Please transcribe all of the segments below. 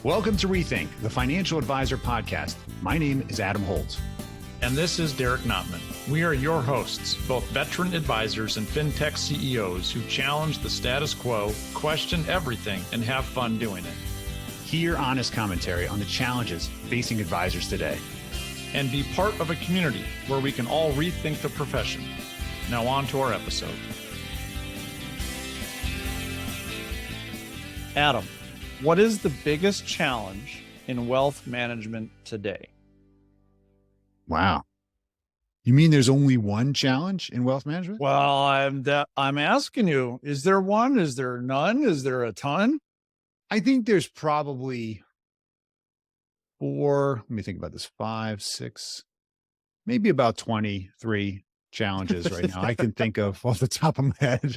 Welcome to Rethink, the Financial Advisor Podcast. My name is Adam Holt. And this is Derek Notman. We are your hosts, both veteran advisors and fintech CEOs who challenge the status quo, question everything, and have fun doing it. Hear honest commentary on the challenges facing advisors today. And be part of a community where we can all rethink the profession. Now on to our episode. Adam, what is the biggest challenge in wealth management today? Wow. You mean there's only one challenge in wealth management? Well, I'm asking you, is there one? Is there none? Is there a ton? I think there's probably let me think about this, 5, 6, maybe about 23 challenges right now I can think of off the top of my head.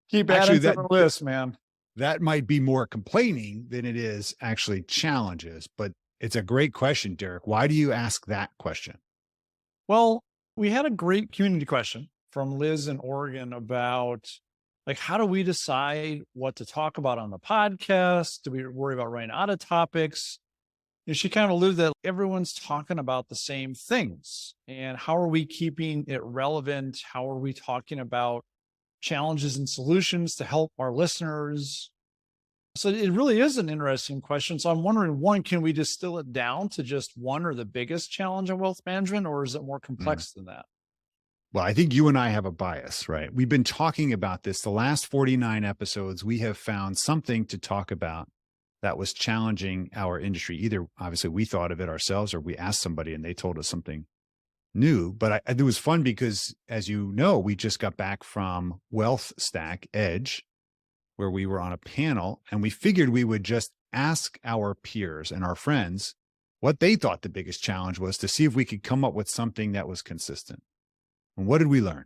Keep adding to the list, man. That might be more complaining than it is actually challenges, but it's a great question, Derek. Why do you ask that question? Well, we had a great community question from Liz in Oregon about, like, how do we decide what to talk about on the podcast? Do we worry about running out of topics? And she kind of alluded that everyone's talking about the same things. And how are we keeping it relevant? How are we talking about challenges and solutions to help our listeners? So it really is an interesting question. So I'm wondering, one, can we distill it down to just one or the biggest challenge in wealth management, or is it more complex than that? Well, I think you and I have a bias, right? We've been talking about this. The last 49 episodes, we have found something to talk about that was challenging our industry. Either obviously we thought of it ourselves or we asked somebody and they told us something new. But it was fun because, as you know, we just got back from WealthStack Edge, where we were on a panel, and we figured we would just ask our peers and our friends what they thought the biggest challenge was to see if we could come up with something that was consistent. And what did we learn?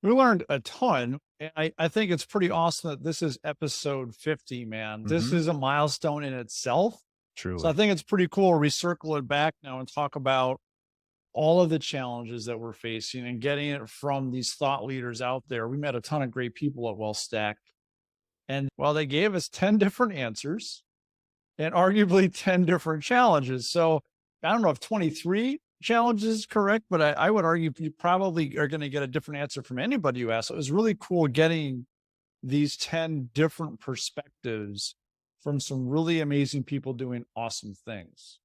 We learned a ton. I think it's pretty awesome that this is episode 50, man. This is a milestone in itself. Truly. So I think it's pretty cool. We circle it back now and talk about all of the challenges that we're facing and getting it from these thought leaders out there. We met a ton of great people at WealthStack. And while they gave us 10 different answers and arguably 10 different challenges. So I don't know if 23 challenges is correct, but I would argue you probably are going to get a different answer from anybody you ask. So it was really cool getting these 10 different perspectives from some really amazing people doing awesome things.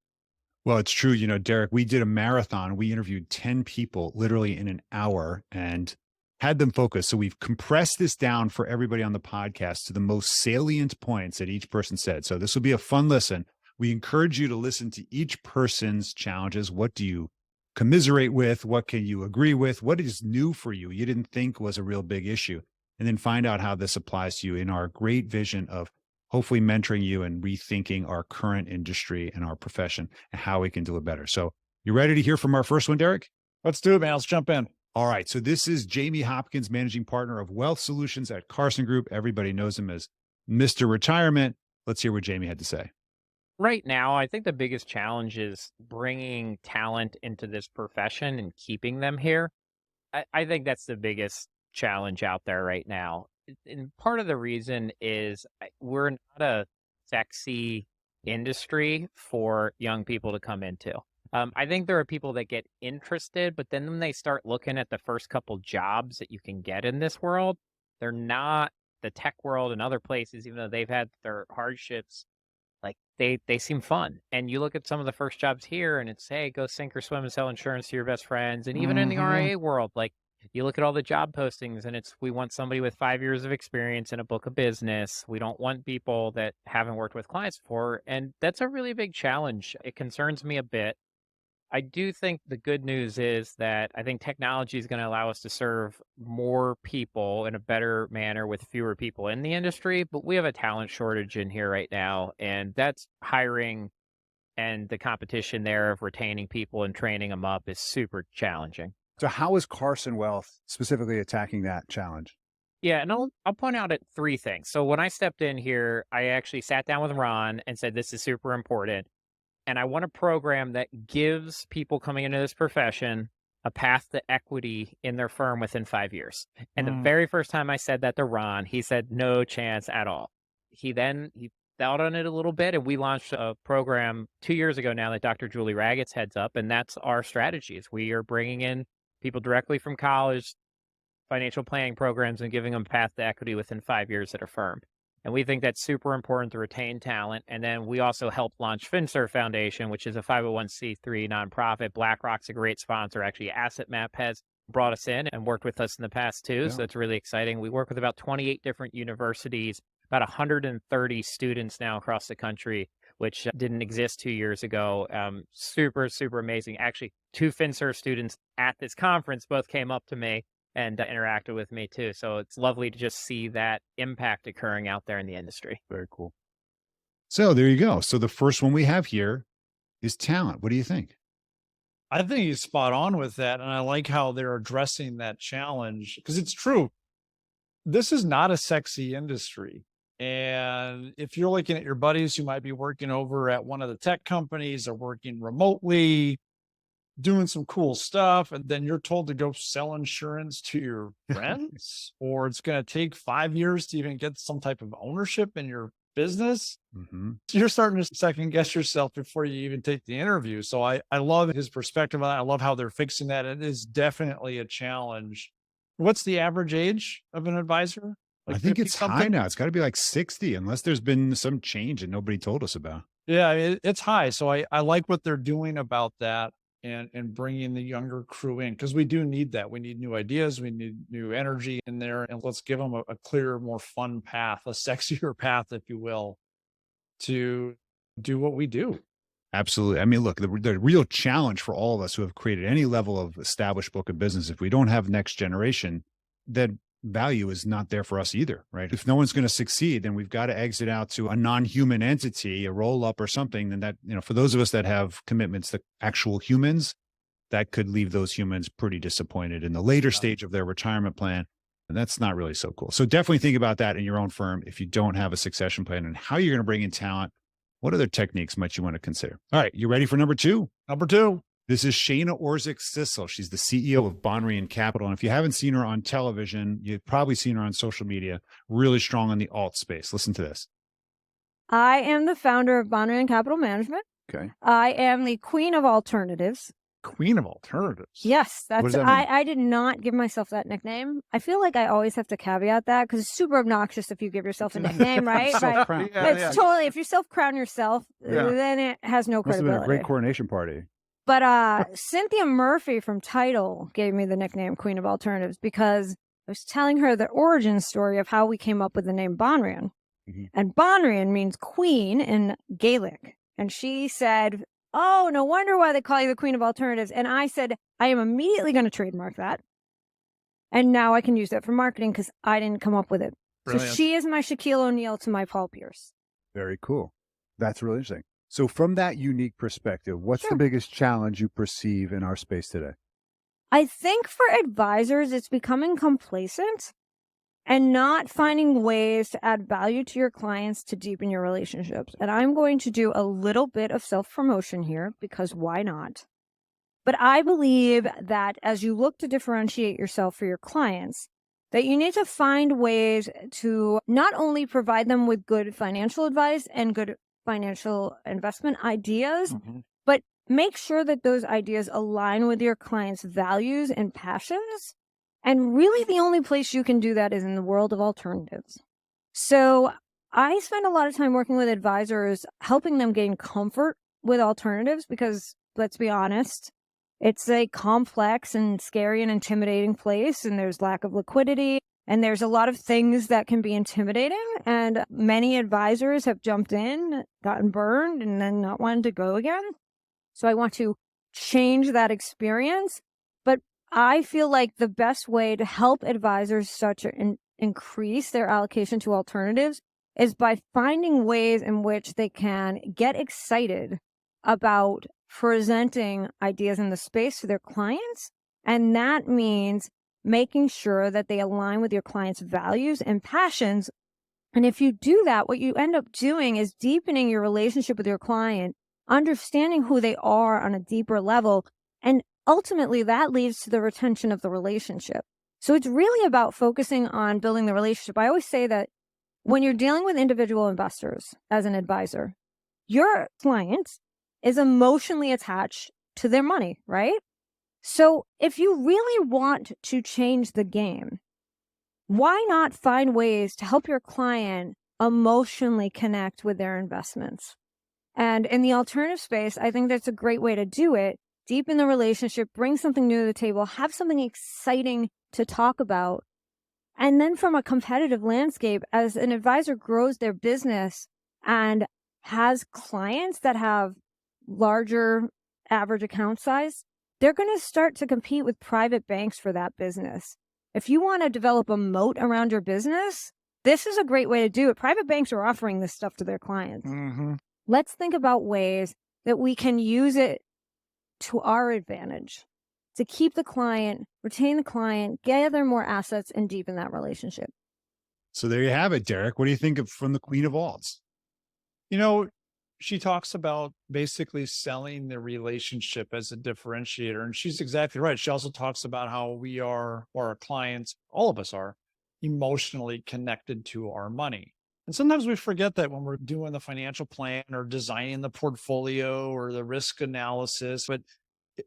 Well, it's true. You know, Derek, we did a marathon. We interviewed 10 people literally in an hour and had them focus. So we've compressed this down for everybody on the podcast to the most salient points that each person said. So this will be a fun listen. We encourage you to listen to each person's challenges. What do you commiserate with? What can you agree with? What is new for you didn't think was a real big issue? And then find out how this applies to you in our great vision of hopefully mentoring you and rethinking our current industry and our profession and how we can do it better. So you ready to hear from our first one, Derek? Let's do it, man. Let's jump in. All right. So this is Jamie Hopkins, managing partner of Wealth Solutions at Carson Group. Everybody knows him as Mr. Retirement. Let's hear what Jamie had to say. Right now, I think the biggest challenge is bringing talent into this profession and keeping them here. I think that's the biggest challenge out there right now. And part of the reason is we're not a sexy industry for young people to come into. I think there are people that get interested, but then when they start looking at the first couple jobs that you can get in this world, they're not the tech world and other places, even though they've had their hardships. Like they seem fun. And you look at some of the first jobs here and it's, hey, go sink or swim and sell insurance to your best friends. And even in the RIA world, like you look at all the job postings and it's, we want somebody with 5 years of experience in a book of business. We don't want people that haven't worked with clients before. And that's a really big challenge. It concerns me a bit. I do think the good news is that I think technology is going to allow us to serve more people in a better manner with fewer people in the industry, but we have a talent shortage in here right now, and that's hiring and the competition there of retaining people and training them up is super challenging. So how is Carson Wealth specifically attacking that challenge? Yeah, and I'll point out at 3 things. So when I stepped in here, I actually sat down with Ron and said, this is super important. And I want a program that gives people coming into this profession a path to equity in their firm within 5 years. And the very first time I said that to Ron, he said, no chance at all. He out on it a little bit, and we launched a program 2 years ago now that Dr. Julie Raggett's heads up, and that's our strategies. We are bringing in people directly from college, financial planning programs, and giving them a path to equity within 5 years at a firm. And we think that's super important to retain talent. And then we also helped launch FinServe Foundation, which is a 501c3 nonprofit. BlackRock's a great sponsor. Actually, AssetMap has brought us in and worked with us in the past too. Yeah. So it's really exciting. We work with about 28 different universities, about 130 students now across the country, which didn't exist 2 years ago. Super, super amazing. Actually, 2 FinServe students at this conference both came up to me and interacted with me too. So it's lovely to just see that impact occurring out there in the industry. Very cool. So there you go. So the first one we have here is talent. What do you think? I think he's spot on with that. And I like how they're addressing that challenge because it's true. This is not a sexy industry. And if you're looking at your buddies who might be working over at one of the tech companies or working remotely, doing some cool stuff, and then you're told to go sell insurance to your friends, or it's going to take 5 years to even get some type of ownership in your business, you're starting to second guess yourself before you even take the interview. So I love his perspective on that. I love how they're fixing that. It is definitely a challenge. What's the average age of an advisor? I think it's high now. It's got to be like 60, unless there's been some change and nobody told us about. Yeah, it's high. So I like what they're doing about that. And bringing the younger crew in, because we do need that. We need new ideas. We need new energy in there. And let's give them a clearer, more fun path, a sexier path, if you will, to do what we do. Absolutely. I mean, look, the real challenge for all of us who have created any level of established book of business, if we don't have next generation, that value is not there for us either, right? If no one's going to succeed, then we've got to exit out to a non-human entity, a roll-up or something. And that, for those of us that have commitments to actual humans, that could leave those humans pretty disappointed in the later stage of their retirement plan. And that's not really so cool. So definitely think about that in your own firm if you don't have a succession plan and how you're going to bring in talent. What other techniques might you want to consider? All right, you ready for number 2? Number 2. This is Shana Orzik-Sissel. She's the CEO of Bonrian Capital. And if you haven't seen her on television, you've probably seen her on social media, really strong in the alt space. Listen to this. I am the founder of Bonrian Capital Management. Okay. I am the queen of alternatives. Queen of alternatives. Yes, What does that's that mean? I did not give myself that nickname. I feel like I always have to caveat that because it's super obnoxious if you give yourself a nickname, right? Self-crown. It's totally, if you self-crown yourself, then it has no Must have been credibility. a great coronation party. But Cynthia Murphy from Tidal gave me the nickname Queen of Alternatives because I was telling her the origin story of how we came up with the name Bonrian. And Bonrian means queen in Gaelic. And she said, oh, no wonder why they call you the Queen of Alternatives. And I said, I am immediately going to trademark that. And now I can use that for marketing because I didn't come up with it. Brilliant. So she is my Shaquille O'Neal to my Paul Pierce. Very cool. That's really interesting. So from that unique perspective, what's Sure. the biggest challenge you perceive in our space today? I think for advisors, it's becoming complacent and not finding ways to add value to your clients to deepen your relationships. And I'm going to do a little bit of self-promotion here because why not? But I believe that as you look to differentiate yourself for your clients, that you need to find ways to not only provide them with good financial advice and good financial investment ideas, but make sure that those ideas align with your clients' values and passions. And really the only place you can do that is in the world of alternatives. So I spend a lot of time working with advisors, helping them gain comfort with alternatives because, let's be honest, it's a complex and scary and intimidating place, and there's lack of liquidity, and there's a lot of things that can be intimidating. And many advisors have jumped in, gotten burned, and then not wanted to go again. So I want to change that experience. But I feel like the best way to help advisors start to increase their allocation to alternatives is by finding ways in which they can get excited about presenting ideas in the space to their clients. And that means making sure that they align with your clients' values and passions. And if you do that, what you end up doing is deepening your relationship with your client, understanding who they are on a deeper level. And ultimately, that leads to the retention of the relationship. So it's really about focusing on building the relationship. I always say that when you're dealing with individual investors as an advisor, your client is emotionally attached to their money, right? So if you really want to change the game, why not find ways to help your client emotionally connect with their investments? And in the alternative space, I think that's a great way to do it. Deepen the relationship, bring something new to the table, have something exciting to talk about. And then from a competitive landscape, as an advisor grows their business and has clients that have larger average account size, they're going to start to compete with private banks for that business. If you want to develop a moat around your business, this is a great way to do it. Private banks are offering this stuff to their clients. Mm-hmm. Let's think about ways that we can use it to our advantage to keep the client, retain the client, gather more assets, and deepen that relationship. So there you have it, Derek. What do you think of from the Queen of Alts? You know, she talks about basically selling the relationship as a differentiator. And she's exactly right. She also talks about how we are, or our clients, all of us are, emotionally connected to our money. And sometimes we forget that when we're doing the financial plan or designing the portfolio or the risk analysis, but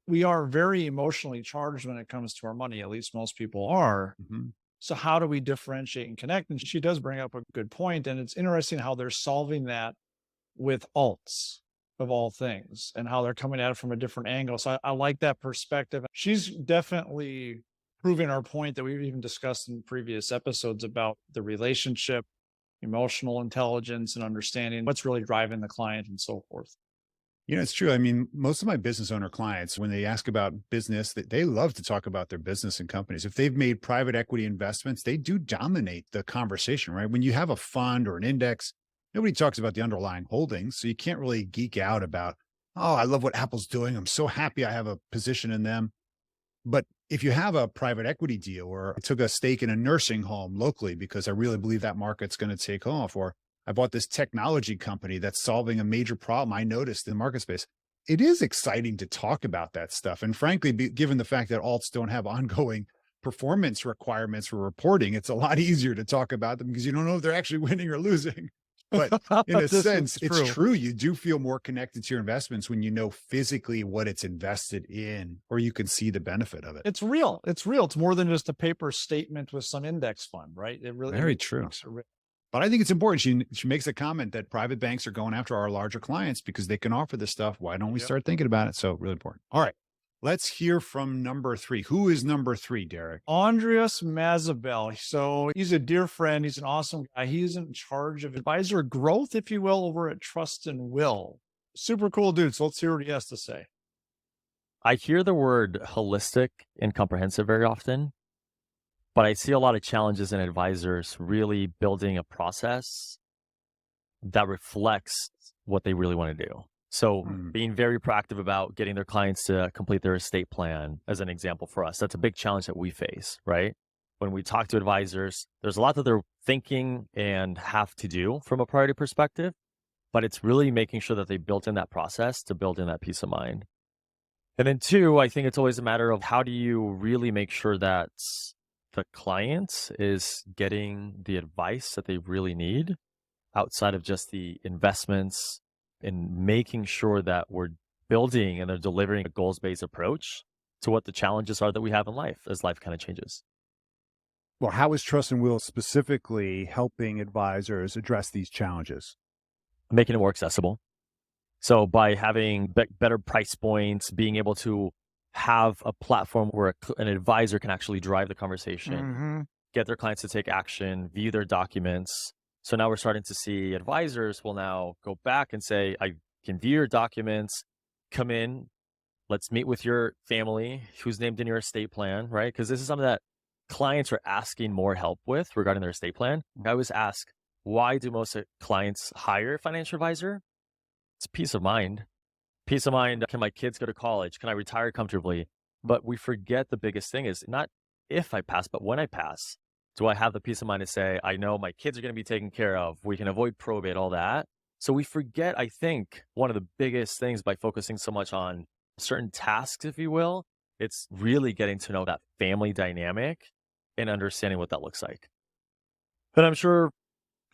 we are very emotionally charged when it comes to our money. At least most people are. Mm-hmm. So how do we differentiate and connect? And she does bring up a good point. And it's interesting how they're solving that with alts of all things and how they're coming at it from a different angle. So I like that perspective. She's definitely proving our point that we've even discussed in previous episodes about the relationship, emotional intelligence, and understanding what's really driving the client and so forth. You know, it's true. I mean, most of my business owner clients, when they ask about business, they love to talk about their business and companies. If they've made private equity investments, they do dominate the conversation, right? When you have a fund or an index, nobody talks about the underlying holdings. So you can't really geek out about, oh, I love what Apple's doing. I'm so happy I have a position in them. But if you have a private equity deal, or I took a stake in a nursing home locally because I really believe that market's going to take off, or I bought this technology company that's solving a major problem I noticed in the market space, it is exciting to talk about that stuff. And frankly, given the fact that alts don't have ongoing performance requirements for reporting, it's a lot easier to talk about them because you don't know if they're actually winning or losing. But in a sense, it's true. You do feel more connected to your investments when you know physically what it's invested in, or you can see the benefit of it. It's real. It's real. It's more than just a paper statement with some index fund, right? It really very true. But I think it's important. She makes a comment that private banks are going after our larger clients because they can offer this stuff. Why don't we start thinking about it? So really important. All right. Let's hear from number 3. Who is number 3, Derek? Andreas Mazabel. So he's a dear friend. He's an awesome guy. He's in charge of advisor growth, if you will, over at Trust and Will. Super cool dude. So let's hear what he has to say. I hear the word holistic and comprehensive very often, but I see a lot of challenges in advisors really building a process that reflects what they really want to do. So being very proactive about getting their clients to complete their estate plan, as an example for us, that's a big challenge that we face, right? When we talk to advisors, there's a lot that they're thinking and have to do from a priority perspective, but it's really making sure that they built in that process to build in that peace of mind. And then 2, I think it's always a matter of how do you really make sure that the client is getting the advice that they really need outside of just the investments, and making sure that we're building and they're delivering a goals-based approach to what the challenges are that we have in life as life kind of changes. Well, how is Trust and Will specifically helping advisors address these challenges? Making it more accessible. So by having better price points, being able to have a platform where an advisor can actually drive the conversation, get their clients to take action, view their documents. So now we're starting to see advisors will now go back and say, I can view your documents, come in, let's meet with your family who's named in your estate plan, right? Because this is something that clients are asking more help with regarding their estate plan. I always ask, why do most clients hire a financial advisor? It's peace of mind. Peace of mind. Can my kids go to college? Can I retire comfortably? But we forget the biggest thing is not if I pass, but when I pass. Do I have the peace of mind to say, I know my kids are going to be taken care of. We can avoid probate, all that. So we forget, I think, one of the biggest things by focusing so much on certain tasks, if you will, it's really getting to know that family dynamic and understanding what that looks like. And I'm sure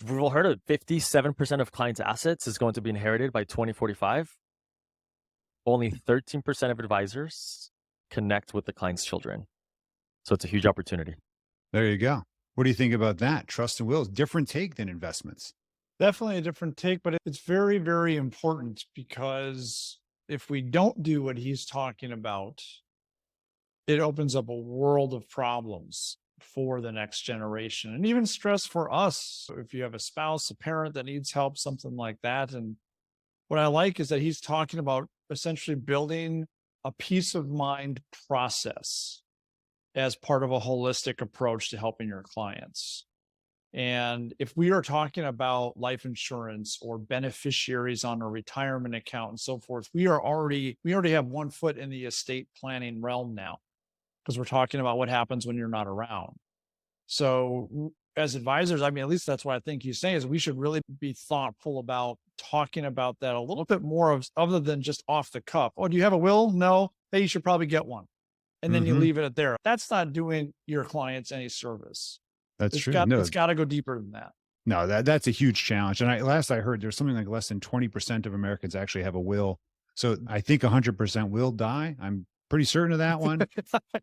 we've all heard of 57% of clients' assets is going to be inherited by 2045. Only 13% of advisors connect with the client's children. So it's a huge opportunity. There you go. What do you think about that? Trust and wills, different take than investments. Definitely a different take, but it's very, very important, because if we don't do what he's talking about, it opens up a world of problems for the next generation, and even stress for us. If you have a spouse, a parent that needs help, something like that. And what I like is that he's talking about essentially building a peace of mind process as part of a holistic approach to helping your clients. And if we are talking about life insurance or beneficiaries on a retirement account and so forth, we already have one foot in the estate planning realm now, because we're talking about what happens when you're not around. So as advisors, I mean, at least that's what I think he's saying, is we should really be thoughtful about talking about that a little bit more, of other than just off the cuff. Oh, do you have a will? No. Hey, you should probably get one. And then you leave it at there. That's not doing your clients any service. That's true. It's got to go deeper than that. No, that's a huge challenge. And last I heard, there's something like less than 20% of Americans actually have a will. So I think 100% will die. I'm pretty certain of that one.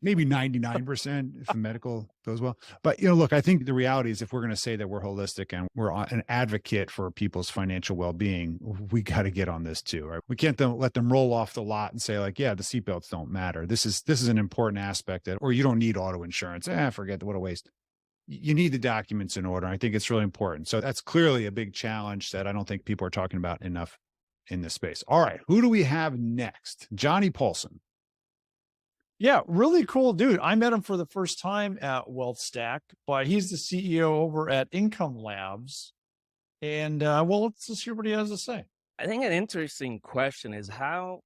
Maybe 99% if the medical goes well. But, look, I think the reality is, if we're going to say that we're holistic and we're an advocate for people's financial well-being, we got to get on this too, right? We can't let them roll off the lot and say like, yeah, the seatbelts don't matter. This is an important aspect or you don't need auto insurance. Forget, what a waste. You need the documents in order. I think it's really important. So that's clearly a big challenge that I don't think people are talking about enough in this space. All right. Who do we have next? Johnny Paulson. Yeah, really cool dude. I met him for the first time at WealthStack, but he's the CEO over at Income Labs. And let's hear what he has to say. I think an interesting question is, how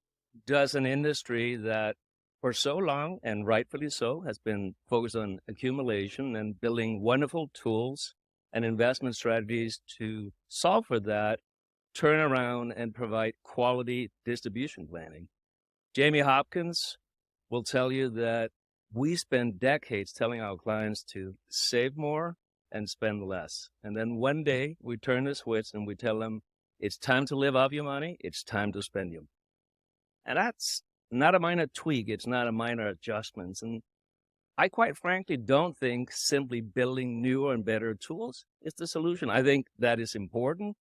does an industry that for so long, and rightfully so, has been focused on accumulation and building wonderful tools and investment strategies to solve for that, turn around and provide quality distribution planning? Jamie Hopkins will tell you that we spend decades telling our clients to save more and spend less. And then one day we turn the switch and we tell them, it's time to live off your money. It's time to spend your money. And that's not a minor tweak. It's not a minor adjustment. And I quite frankly don't think simply building newer and better tools is the solution. I think that is important.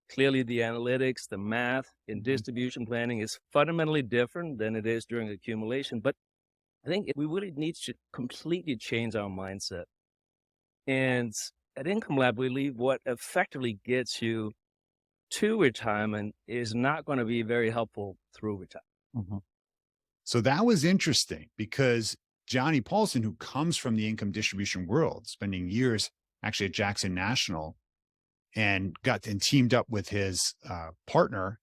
Clearly, the analytics, the math in distribution planning is fundamentally different than it is during accumulation. But I think we really need to completely change our mindset. And at Income Lab, we believe what effectively gets you to retirement is not going to be very helpful through retirement. So that was interesting, because Johnny Paulson, who comes from the income distribution world, spending years actually at Jackson National, and teamed up with his partner,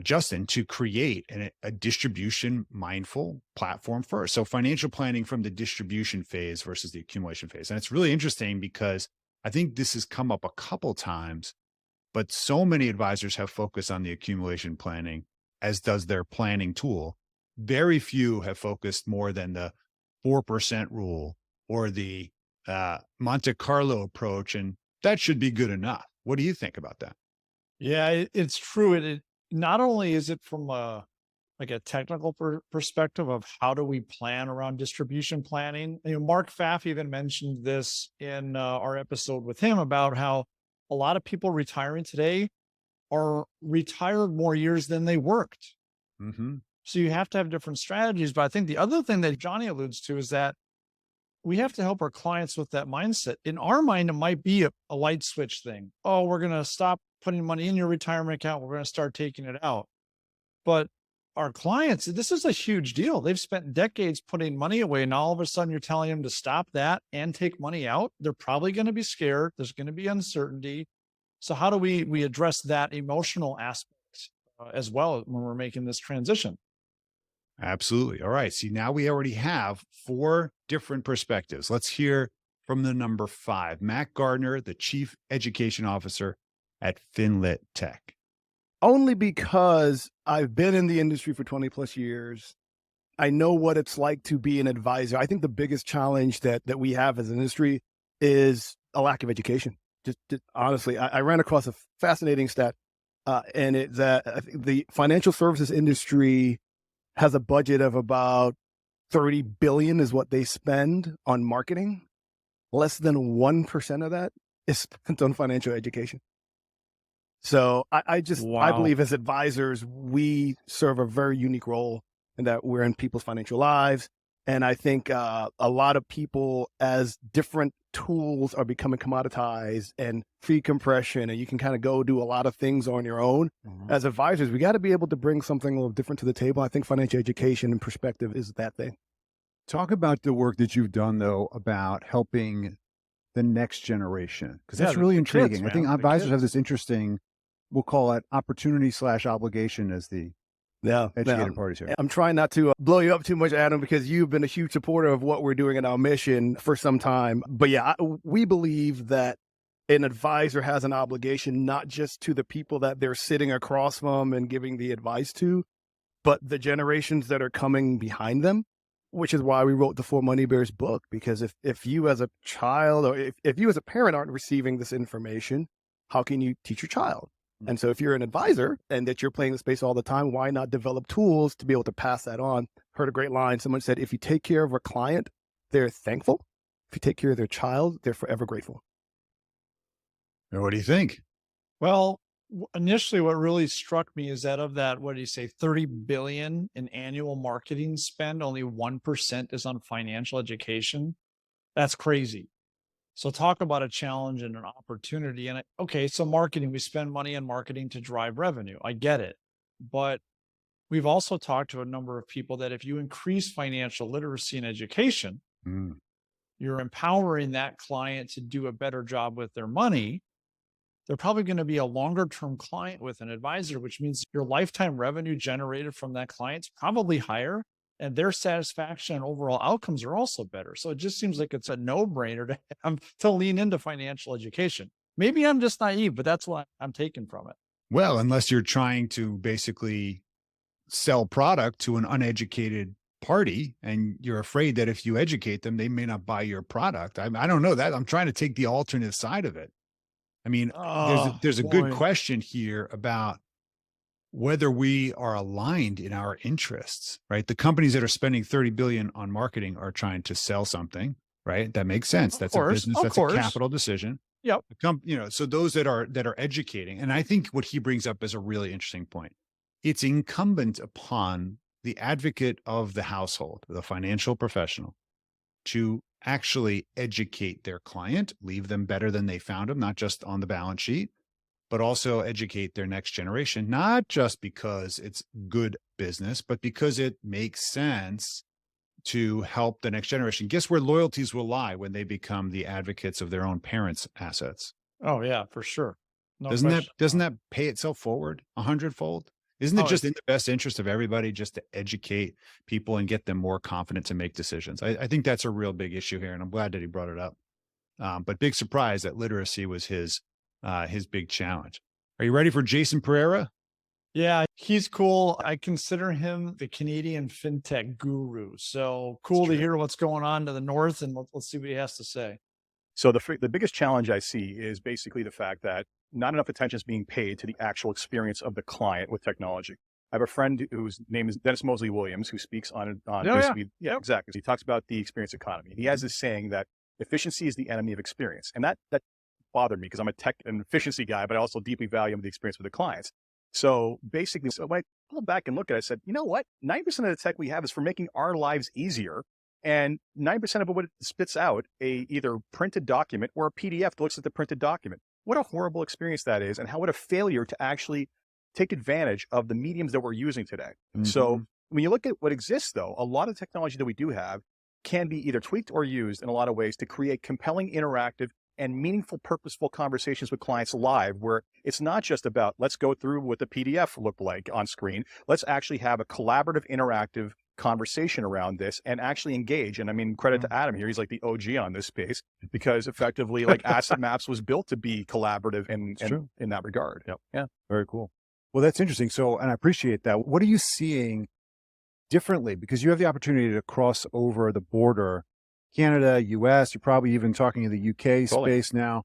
Justin, to create a distribution mindful platform first. So financial planning from the distribution phase versus the accumulation phase. And it's really interesting, because I think this has come up a couple times, but so many advisors have focused on the accumulation planning, as does their planning tool. Very few have focused more than the 4% rule or the Monte Carlo approach, and that should be good enough. What do you think about that? Yeah, it's true. It not only is it from a technical perspective of how do we plan around distribution planning. Mark Pfaff even mentioned this in our episode with him about how a lot of people retiring today are retired more years than they worked. So you have to have different strategies. But I think the other thing that Johnny alludes to is that we have to help our clients with that mindset. In our mind, it might be a light switch thing. Oh, we're going to stop putting money in your retirement account. We're going to start taking it out. But our clients, this is a huge deal. They've spent decades putting money away, and all of a sudden you're telling them to stop that and take money out. They're probably going to be scared. There's going to be uncertainty. So how do we address that emotional aspect as well when we're making this transition? Absolutely. All right. See, now we already have 4 different perspectives. Let's hear from the number 5, Matt Gardner, the Chief Education Officer at Finlit Tech. Only because I've been in the industry for 20 plus years. I know what it's like to be an advisor. I think the biggest challenge that we have as an industry is a lack of education. just honestly, I ran across a fascinating stat, and it's that I think the financial services industry has a budget of about 30 billion is what they spend on marketing. Less than 1% of that is spent on financial education. So I believe as advisors, we serve a very unique role in that we're in people's financial lives. And I think a lot of people, as different tools are becoming commoditized and fee compression, and you can kind of go do a lot of things on your own. As advisors, we got to be able to bring something a little different to the table. I think financial education and perspective is that thing. Talk about the work that you've done, though, about helping the next generation, because that's really intriguing. Kids, I think advisors have this interesting, we'll call it opportunity/obligation as the educated parties here. I'm trying not to blow you up too much, Adam, because you've been a huge supporter of what we're doing in our mission for some time. But yeah, we believe that an advisor has an obligation, not just to the people that they're sitting across from and giving the advice to, but the generations that are coming behind them, which is why we wrote the 4 Money Bears book. Because if you as a child or if you as a parent aren't receiving this information, how can you teach your child? And so if you're an advisor and that you're playing the space all the time, why not develop tools to be able to pass that on? Heard a great line. Someone said, if you take care of a client, they're thankful. If you take care of their child, they're forever grateful. And what do you think? Well, initially what really struck me is that of that, what do you say, 30 billion in annual marketing spend, only 1% is on financial education. That's crazy. So talk about a challenge and an opportunity. And okay, so marketing, we spend money on marketing to drive revenue. I get it. But we've also talked to a number of people that if you increase financial literacy and education, you're empowering that client to do a better job with their money. They're probably going to be a longer term client with an advisor, which means your lifetime revenue generated from that client's probably higher, and their satisfaction and overall outcomes are also better. So it just seems like it's a no-brainer to lean into financial education. Maybe I'm just naive, but that's what I'm taking from it. Well, unless you're trying to basically sell product to an uneducated party and you're afraid that if you educate them, they may not buy your product. I don't know that. I'm trying to take the alternative side of it. I mean, there's a good question here about whether we are aligned in our interests, right? The companies that are spending 30 billion on marketing are trying to sell something, right? That makes sense. That's a business. That's a capital decision. Yep. So those that are educating, and I think what he brings up is a really interesting point. It's incumbent upon the advocate of the household, the financial professional, to actually educate their client, leave them better than they found them, not just on the balance sheet, but also educate their next generation, not just because it's good business, but because it makes sense to help the next generation. Guess where loyalties will lie when they become the advocates of their own parents' assets? Oh yeah, for sure. No doesn't question. that pay itself forward 100-fold? Isn't it just in the best interest of everybody just to educate people and get them more confident to make decisions? I think that's a real big issue here, and I'm glad that he brought it up. But big surprise that literacy was his big challenge. Are you ready for Jason Pereira? Yeah, he's cool. I consider him the Canadian fintech guru. So cool to hear what's going on to the north, and let's see what he has to say. So the biggest challenge I see is basically the fact that not enough attention is being paid to the actual experience of the client with technology. I have a friend whose name is Dennis Mosley Williams, who speaks on basically, exactly. He talks about the experience economy. He has this saying that efficiency is the enemy of experience. And that bothered me because I'm a tech and efficiency guy, but I also deeply value the experience with the clients. So basically, when I pulled back and looked at it, I said, you know what? 90% of the tech we have is for making our lives easier. And 90% of what it spits out, a either printed document or a PDF that looks at the printed document. What a horrible experience that is, and what a failure to actually take advantage of the mediums that we're using today. So when you look at what exists, though, a lot of technology that we do have can be either tweaked or used in a lot of ways to create compelling, interactive, and meaningful, purposeful conversations with clients live, where it's not just about, let's go through what the PDF looked like on screen. Let's actually have a collaborative, interactive conversation around this and actually engage. And I mean, credit to Adam here. He's like the OG on this space because effectively like Asset Maps was built to be collaborative in that regard. Yep. Yeah. Very cool. Well, that's interesting. So, and I appreciate that. What are you seeing differently? Because you have the opportunity to cross over the border, Canada, US, you're probably even talking in the UK space now.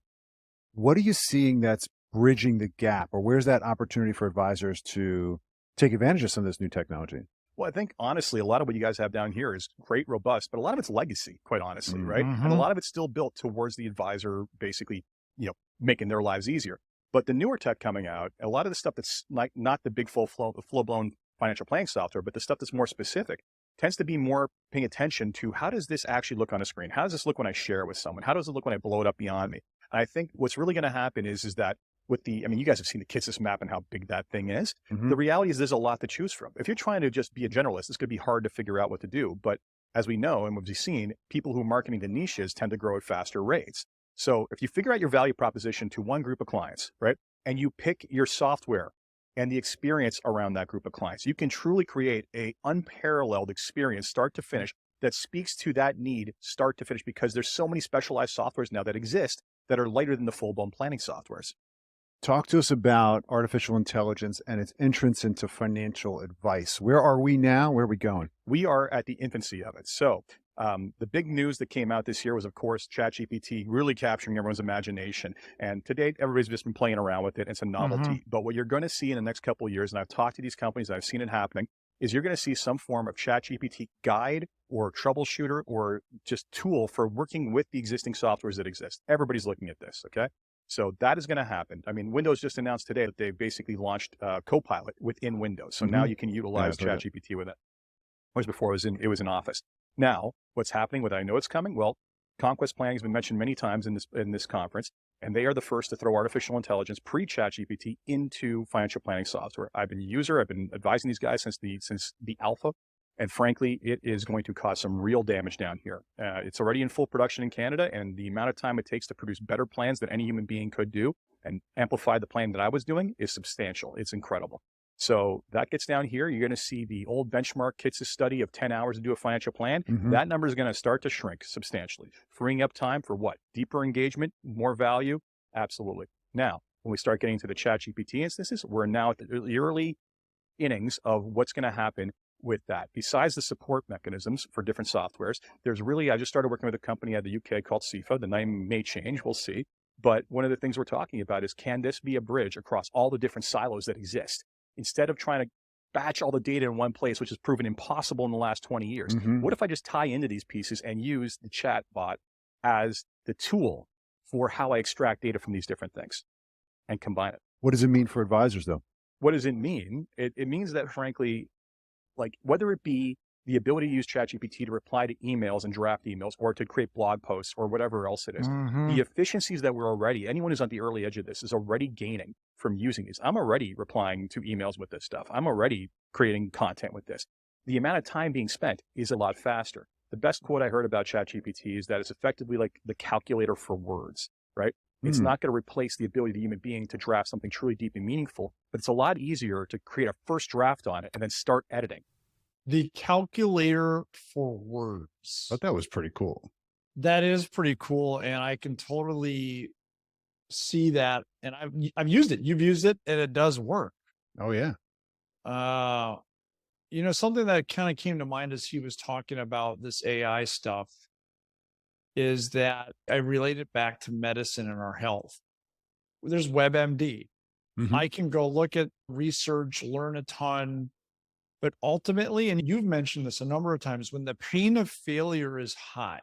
What are you seeing that's bridging the gap, or where's that opportunity for advisors to take advantage of some of this new technology? Well, I think honestly, a lot of what you guys have down here is great, robust, but a lot of it's legacy, quite honestly, right? And a lot of it's still built towards the advisor, basically, making their lives easier. But the newer tech coming out, a lot of the stuff that's like not the big full-blown financial planning software, but the stuff that's more specific tends to be more paying attention to how does this actually look on a screen? How does this look when I share it with someone? How does it look when I blow it up beyond me? And I think what's really going to happen is that with you guys have seen the KISS map and how big that thing is. The reality is there's a lot to choose from. If you're trying to just be a generalist, it's going to be hard to figure out what to do. But as we know, and we've seen, people who are marketing the niches tend to grow at faster rates. So if you figure out your value proposition to one group of clients, right, and you pick your software and the experience around that group of clients, you can truly create a unparalleled experience, start to finish, that speaks to that need, start to finish, because there's so many specialized softwares now that exist that are lighter than the full-blown planning softwares. Talk to us about artificial intelligence and its entrance into financial advice. Where are we now? Where are we going? We are at the infancy of it. So the big news that came out this year was, of course, ChatGPT really capturing everyone's imagination. And to date, everybody's just been playing around with it. It's a novelty. But what you're going to see in the next couple of years, and I've talked to these companies, I've seen it happening, is you're going to see some form of ChatGPT guide or troubleshooter or just tool for working with the existing softwares that exist. Everybody's looking at this, okay? So that is going to happen. I mean, Windows just announced today that they've basically launched Copilot within Windows. So now you can utilize ChatGPT with it. Whereas before it was in Office. Now, what's happening with I know it's coming? Well, conquest planning has been mentioned many times in this conference, and they are the first to throw artificial intelligence pre-ChatGPT into financial planning software. I've been a user. I've been advising these guys since the alpha. And frankly, it is going to cause some real damage down here. It's already in full production in Canada, and the amount of time it takes to produce better plans than any human being could do and amplify the plan that I was doing is substantial. It's incredible. So that gets down here. You're going to see the old benchmark KITS study of 10 hours to do a financial plan. That number is going to start to shrink substantially, freeing up time for what? Deeper engagement, more value? Absolutely. Now, when we start getting to the ChatGPT instances, we're now at the early innings of what's going to happen with that. Besides the support mechanisms for different softwares, I just started working with a company out of the UK called CIFA. The name may change, we'll see. But one of the things we're talking about is, can this be a bridge across all the different silos that exist? Instead of trying to batch all the data in one place, which has proven impossible in the last 20 years, what if I just tie into these pieces and use the chat bot as the tool for how I extract data from these different things and combine it? What does it mean for advisors, though? What does it mean? It means that, frankly, like whether it be the ability to use ChatGPT to reply to emails and draft emails, or to create blog posts or whatever else it is, the efficiencies that anyone who's on the early edge of this is already gaining from using these. I'm already replying to emails with this stuff. I'm already creating content with this. The amount of time being spent is a lot faster. The best quote I heard about ChatGPT is that it's effectively like the calculator for words, right? It's not going to replace the ability of the human being to draft something truly deep and meaningful, but it's a lot easier to create a first draft on it and then start editing. The calculator for words. I thought that was pretty cool. That is pretty cool. And I can totally see that. And I've used it. You've used it, and it does work. Oh, yeah. Something that kind of came to mind as he was talking about this AI stuff is that I relate it back to medicine and our health. There's WebMD. I can go look at research, learn a ton, but ultimately, and you've mentioned this a number of times, when the pain of failure is high,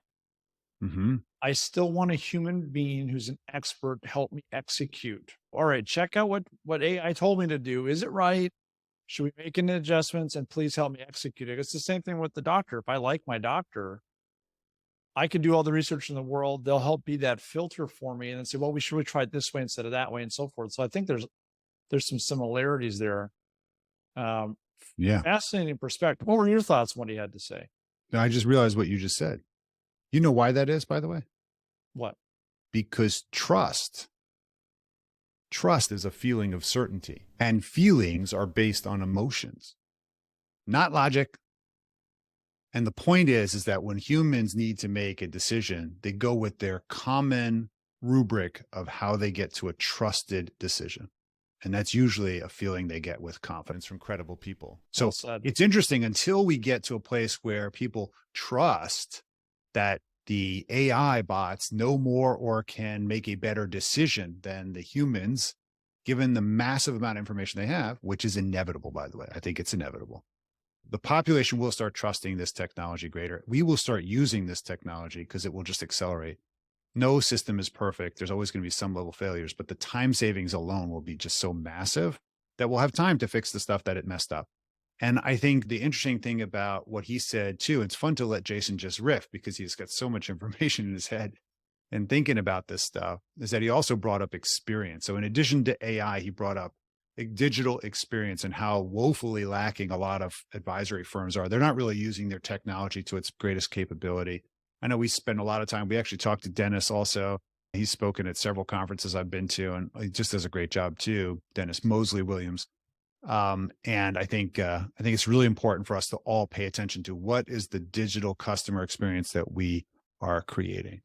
I still want a human being who's an expert to help me execute. All right, check out what AI told me to do. Is it right? Should we make any adjustments? And please help me execute it. It's the same thing with the doctor. If I like my doctor, I could do all the research in the world. They'll help be that filter for me and then say, well, we should try it this way instead of that way, and so forth. So I think there's some similarities there. Yeah. Fascinating perspective. What were your thoughts on what he had to say? I just realized what you just said. You know why that is, by the way? What? Because trust is a feeling of certainty, and feelings are based on emotions, not logic. And the point is that when humans need to make a decision, they go with their common rubric of how they get to a trusted decision. And that's usually a feeling they get with confidence from credible people. So it's interesting, until we get to a place where people trust that the AI bots know more or can make a better decision than the humans, given the massive amount of information they have, which is inevitable, by the way. I think it's inevitable. The population will start trusting this technology greater. We will start using this technology because it will just accelerate. No system is perfect. There's always going to be some level failures, but the time savings alone will be just so massive that we'll have time to fix the stuff that it messed up. And I think the interesting thing about what he said too, it's fun to let Jason just riff because he's got so much information in his head and thinking about this stuff, is that he also brought up experience. So in addition to AI, he brought up a digital experience and how woefully lacking a lot of advisory firms are. They're not really using their technology to its greatest capability. I know we spend a lot of time. We actually talked to Dennis also. He's spoken at several conferences I've been to, and he just does a great job too. Dennis Mosley Williams. And I think it's really important for us to all pay attention to what is the digital customer experience that we are creating.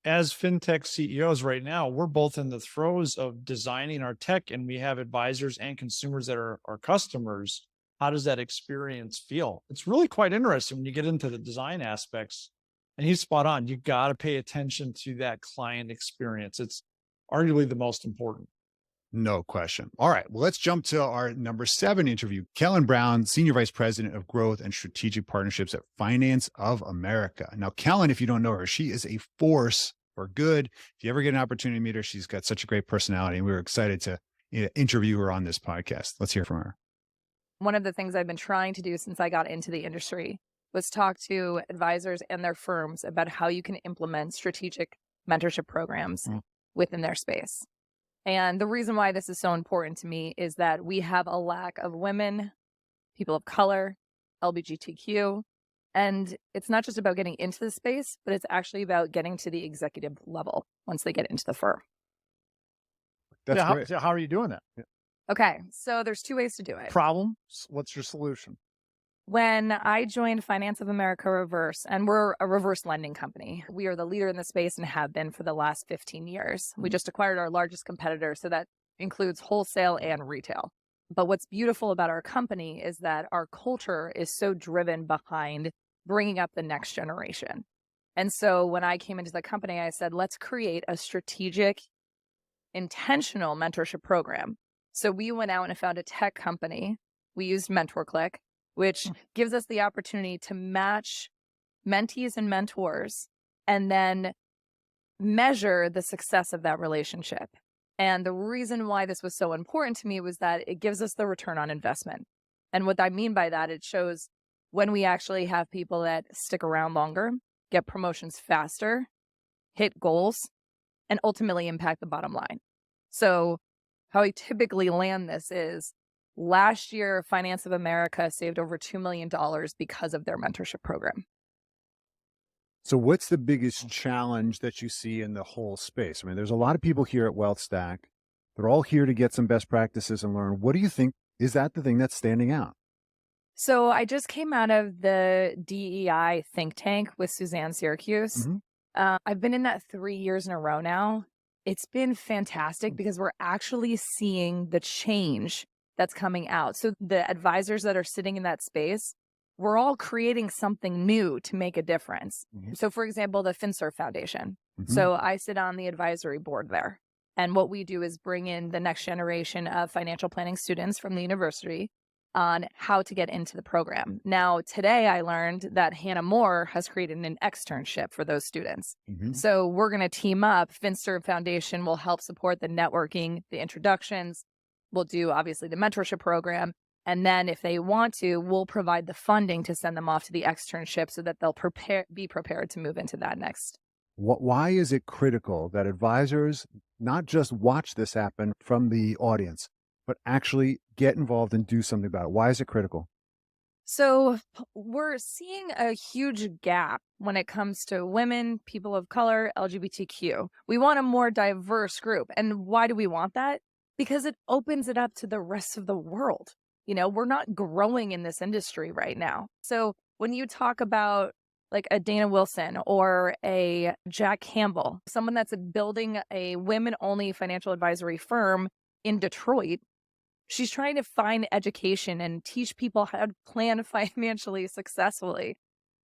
As fintech CEOs right now, we're both in the throes of designing our tech, and we have advisors and consumers that are our customers. How does that experience feel? It's really quite interesting when you get into the design aspects. And he's spot on. You got to pay attention to that client experience. It's arguably the most important. No question. All right. Well, let's jump to our number 7 interview. Kellen Brown, Senior Vice President of Growth and Strategic Partnerships at Finance of America. Now, Kellen, if you don't know her, she is a force for good. If you ever get an opportunity to meet her, she's got such a great personality, and we were excited to interview her on this podcast. Let's hear from her. One of the things I've been trying to do since I got into the industry was talk to advisors and their firms about how you can implement strategic mentorship programs within their space. And the reason why this is so important to me is that we have a lack of women, people of color, LGBTQ, and it's not just about getting into the space, but it's actually about getting to the executive level once they get into the firm. That's great. So how are you doing that? Okay, so there's 2 ways to do it. Problem? What's your solution? When I joined Finance of America Reverse, and we're a reverse lending company, we are the leader in the space and have been for the last 15 years. We just acquired our largest competitor, so that includes wholesale and retail. But what's beautiful about our company is that our culture is so driven behind bringing up the next generation. And so when I came into the company, I said, let's create a strategic, intentional mentorship program. So we went out and found a tech company. We used MentorClick, which gives us the opportunity to match mentees and mentors and then measure the success of that relationship. And the reason why this was so important to me was that it gives us the return on investment. And what I mean by that, it shows when we actually have people that stick around longer, get promotions faster, hit goals, and ultimately impact the bottom line. So how I typically land this is, last year, Finance of America saved over $2 million because of their mentorship program. So what's the biggest challenge that you see in the whole space? I mean, there's a lot of people here at WealthStack. They're all here to get some best practices and learn. What do you think? Is that the thing that's standing out? So I just came out of the DEI think tank with Suzanne Syracuse. I've been in that 3 years in a row now. It's been fantastic because we're actually seeing the change that's coming out. So the advisors that are sitting in that space, we're all creating something new to make a difference. So for example, the FinServ Foundation. So I sit on the advisory board there. And what we do is bring in the next generation of financial planning students from the university on how to get into the program. Now, today I learned that Hannah Moore has created an externship for those students. So we're going to team up. FinServ Foundation will help support the networking, the introductions. We'll do, obviously, the mentorship program. And then if they want to, we'll provide the funding to send them off to the externship so that they'll be prepared to move into that next. Why is it critical that advisors not just watch this happen from the audience, but actually get involved and do something about it? Why is it critical? So we're seeing a huge gap when it comes to women, people of color, LGBTQ. We want a more diverse group. And why do we want that? Because it opens it up to the rest of the world. You know, we're not growing in this industry right now. So when you talk about like a Dana Wilson or a Jack Campbell, someone that's building a women-only financial advisory firm in Detroit, she's trying to find education and teach people how to plan financially successfully.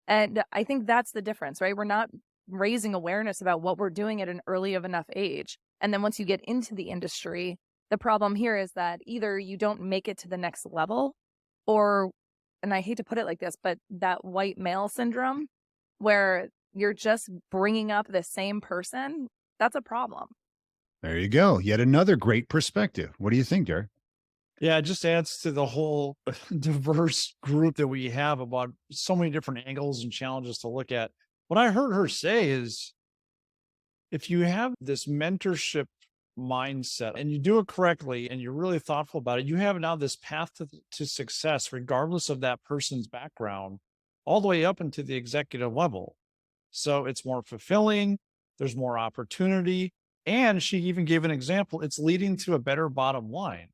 And I think that's the difference, right? We're not raising awareness about what we're doing at an early of enough age. And then once you get into the industry, the problem here is that either you don't make it to the next level, or, and I hate to put it like this, but that white male syndrome where you're just bringing up the same person, that's a problem. There you go. Yet another great perspective. What do you think, Derek? Yeah, it just adds to the whole diverse group that we have about so many different angles and challenges to look at. What I heard her say is, if you have this mentorship mindset and you do it correctly and you're really thoughtful about it, you have now this path to success, regardless of that person's background, all the way up into the executive level. So it's more fulfilling, there's more opportunity. And she even gave an example, it's leading to a better bottom line.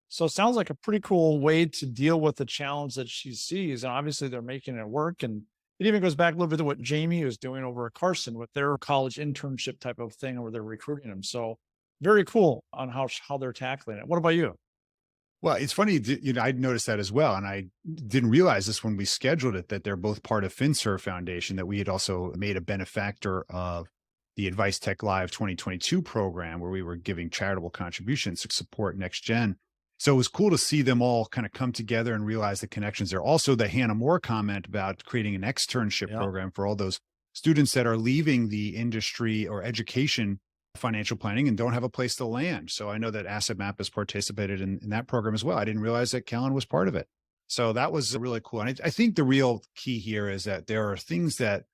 So it sounds like a pretty cool way to deal with the challenge that she sees. And obviously they're making it work. And it even goes back a little bit to what Jamie is doing over at Carson with their college internship type of thing where they're recruiting them. So very cool on how they're tackling it. What about you? Well, it's funny, I noticed that as well. And I didn't realize this when we scheduled it, that they're both part of FinServe Foundation, that we had also made a benefactor of the Advice Tech Live 2022 program, where we were giving charitable contributions to support Next Gen. So it was cool to see them all kind of come together and realize the connections there. Also, the Hannah Moore comment about creating an externship program for all those students that are leaving the industry or education financial planning and don't have a place to land. So I know that Asset Map has participated in that program as well. I didn't realize that Kellen was part of it. So that was really cool. And I think the real key here is that there are things that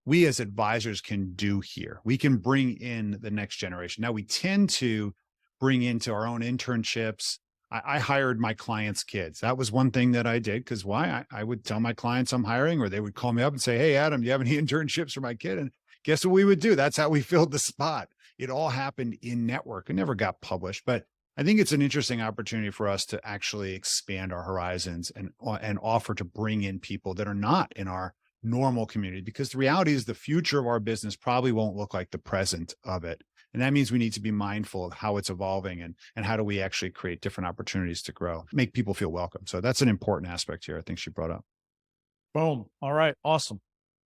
we as advisors can do here. We can bring in the next generation. Now, we tend to bring into our own internships. I hired my clients' kids. That was one thing that I did, because why? I would tell my clients I'm hiring, or they would call me up and say, hey, Adam, do you have any internships for my kid? And guess what we would do? That's how we filled the spot. It all happened in network. It never got published, but I think it's an interesting opportunity for us to actually expand our horizons and offer to bring in people that are not in our normal community, because the reality is the future of our business probably won't look like the present of it. And that means we need to be mindful of how it's evolving and how do we actually create different opportunities to grow, make people feel welcome. So that's an important aspect here, I think she brought up. Boom. All right. Awesome.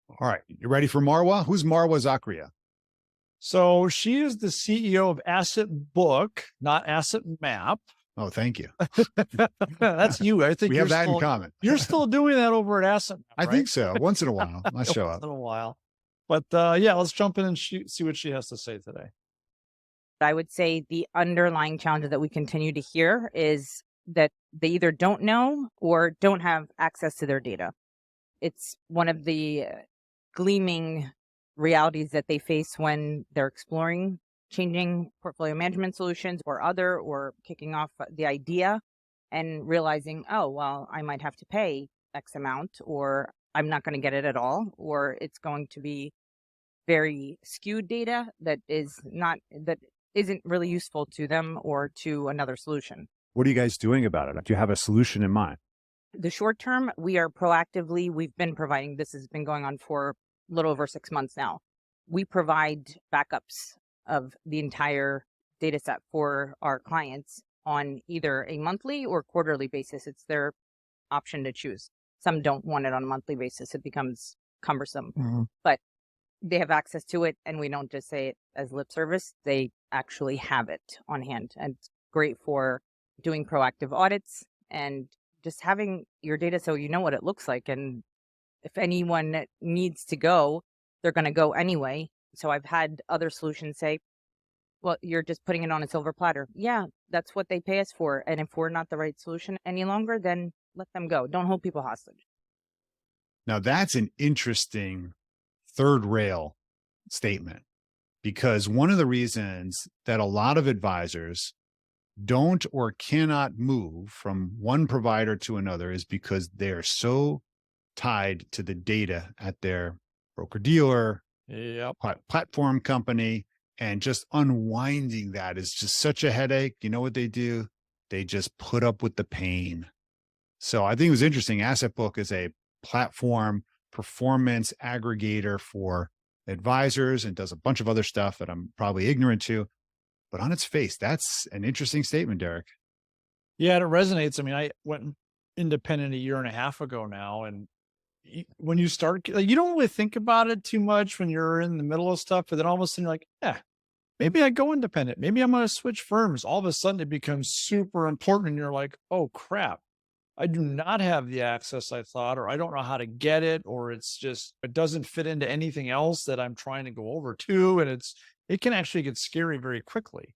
All right. You ready for Marwa? Who's Marwa Zakaria? So she is the CEO of Asset Book, not Asset Map. Oh, thank you. That's you. I think we have that in common. You're still doing that over at Asset Map, right? I think so. Once in a while. I show up. Once in a while. But yeah, let's jump in and see what she has to say today. I would say the underlying challenge that we continue to hear is that they either don't know or don't have access to their data. It's one of the gleaming realities that they face when they're exploring changing portfolio management solutions or kicking off the idea and realizing, oh, well, I might have to pay X amount, or I'm not going to get it at all, or it's going to be very skewed data that isn't really useful to them or to another solution. What are you guys doing about it? Do you have a solution in mind? The short term, we've been providing, this has been going on for a little over 6 months now. We provide backups of the entire data set for our clients on either a monthly or quarterly basis. It's their option to choose. Some don't want it on a monthly basis. It becomes cumbersome, but they have access to it, and we don't just say it as lip service. They actually have it on hand, and it's great for doing proactive audits and just having your data so you know what it looks like. And if anyone needs to go, they're going to go anyway. So I've had other solutions say, well, you're just putting it on a silver platter. Yeah, that's what they pay us for. And if we're not the right solution any longer, then let them go. Don't hold people hostage. Now, that's an interesting third rail statement, because one of the reasons that a lot of advisors don't or cannot move from one provider to another is because they're so tied to the data at their broker-dealer, platform company, and just unwinding that is just such a headache. You know what they do? They just put up with the pain. So I think it was interesting. Asset Book is a platform performance aggregator for advisors and does a bunch of other stuff that I'm probably ignorant to. But on its face, that's an interesting statement, Derek. Yeah, it resonates. I mean, I went independent a year and a half ago now, and when you start, like, you don't really think about it too much when you're in the middle of stuff, but then all of a sudden you're like, yeah, maybe I go independent. Maybe I'm going to switch firms. All of a sudden it becomes super important. And you're like, oh crap, I do not have the access I thought, or I don't know how to get it, or it doesn't fit into anything else that I'm trying to go over to. And it can actually get scary very quickly.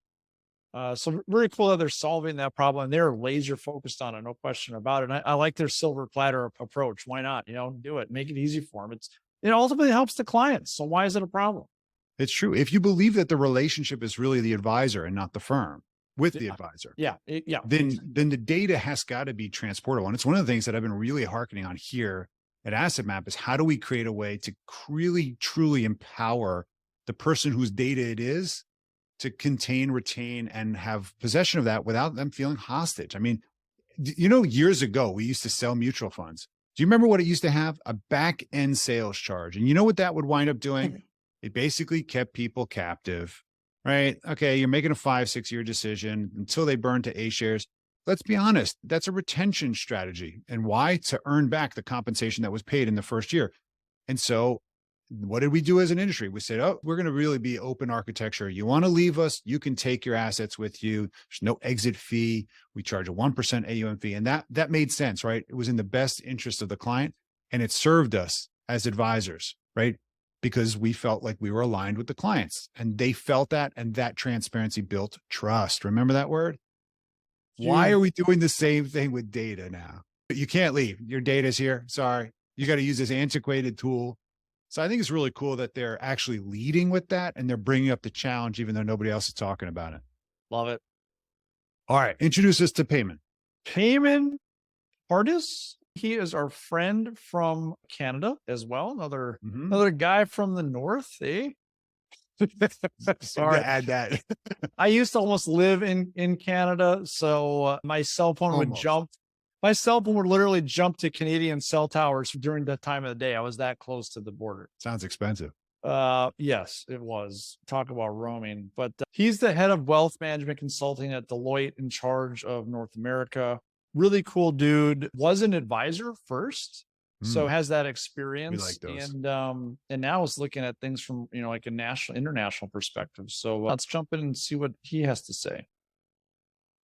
So very cool that they're solving that problem. They're laser focused on it, no question about it. And I like their silver platter approach. Why not? Do it, make it easy for them. It ultimately helps the clients. So why is it a problem? It's true. If you believe that the relationship is really the advisor and not the firm with the advisor, then the data has got to be transportable. And it's one of the things that I've been really hearkening on here at Asset Map is how do we create a way to really, truly empower the person whose data it is to contain, retain, and have possession of that without them feeling hostage. I mean, years ago, we used to sell mutual funds. Do you remember what it used to have? A back end sales charge. And you know what that would wind up doing? It basically kept people captive, right? Okay, you're making a 5-6 year decision until they burn to A shares. Let's be honest, that's a retention strategy. And why? To earn back the compensation that was paid in the first year. And so what did we do as an industry? We said, oh, we're going to really be open architecture. You want to leave us, you can take your assets with you. There's no exit fee. We charge a 1% AUM fee. And that made sense, right? It was in the best interest of the client, and it served us as advisors, right? Because we felt like we were aligned with the clients, and they felt that, and that transparency built trust. Remember that word? Why are we doing the same thing with data now? You can't leave. Your data's here. Sorry. You got to use this antiquated tool. So I think it's really cool that they're actually leading with that, and they're bringing up the challenge, even though nobody else is talking about it. Love it. All right. Introduce us to Payman. Payman Hardis. He is our friend from Canada as well. Another guy from the north, eh? Sorry. Add that. I used to almost live in Canada, so my cell phone would jump. My cell phone would literally jump to Canadian cell towers during that time of the day. I was that close to the border. Sounds expensive. Yes, it was. Talk about roaming. But he's the head of wealth management consulting at Deloitte, in charge of North America. Really cool dude. Was an advisor first, so has that experience. We like those. And now is looking at things from like a international perspective. So let's jump in and see what he has to say.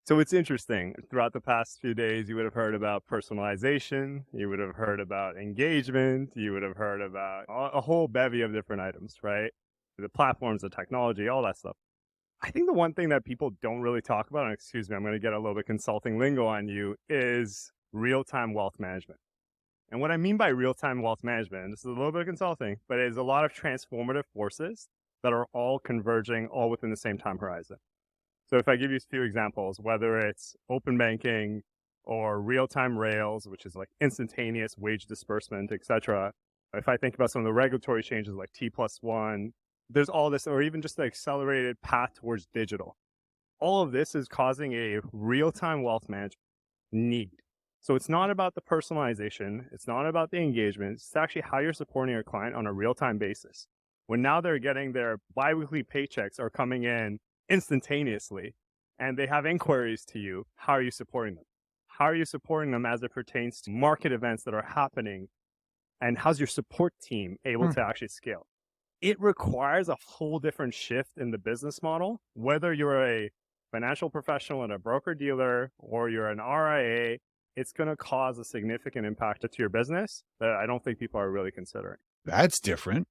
So it's interesting. Throughout the past few days, you would have heard about personalization. You would have heard about engagement. You would have heard about a whole bevy of different items, right? The platforms, the technology, all that stuff. I think the one thing that people don't really talk about, and excuse me, I'm going to get a little bit consulting lingo on you, is real-time wealth management. And what I mean by real-time wealth management, and this is a little bit of consulting, but it is a lot of transformative forces that are all converging all within the same time horizon. So if I give you a few examples, whether it's open banking or real-time rails, which is like instantaneous wage disbursement, etc. If I think about some of the regulatory changes like T+1, there's all this, or even just the accelerated path towards digital. All of this is causing a real-time wealth management need. So it's not about the personalization. It's not about the engagement. It's actually how you're supporting your client on a real-time basis. When now they're getting their biweekly paychecks are coming in instantaneously, and they have inquiries to you, how are you supporting them? How are you supporting them as it pertains to market events that are happening? And how's your support team able to actually scale? It requires a whole different shift in the business model, whether you're a financial professional and a broker dealer or you're an RIA. It's going to cause a significant impact to your business that I don't think people are really considering. That's different.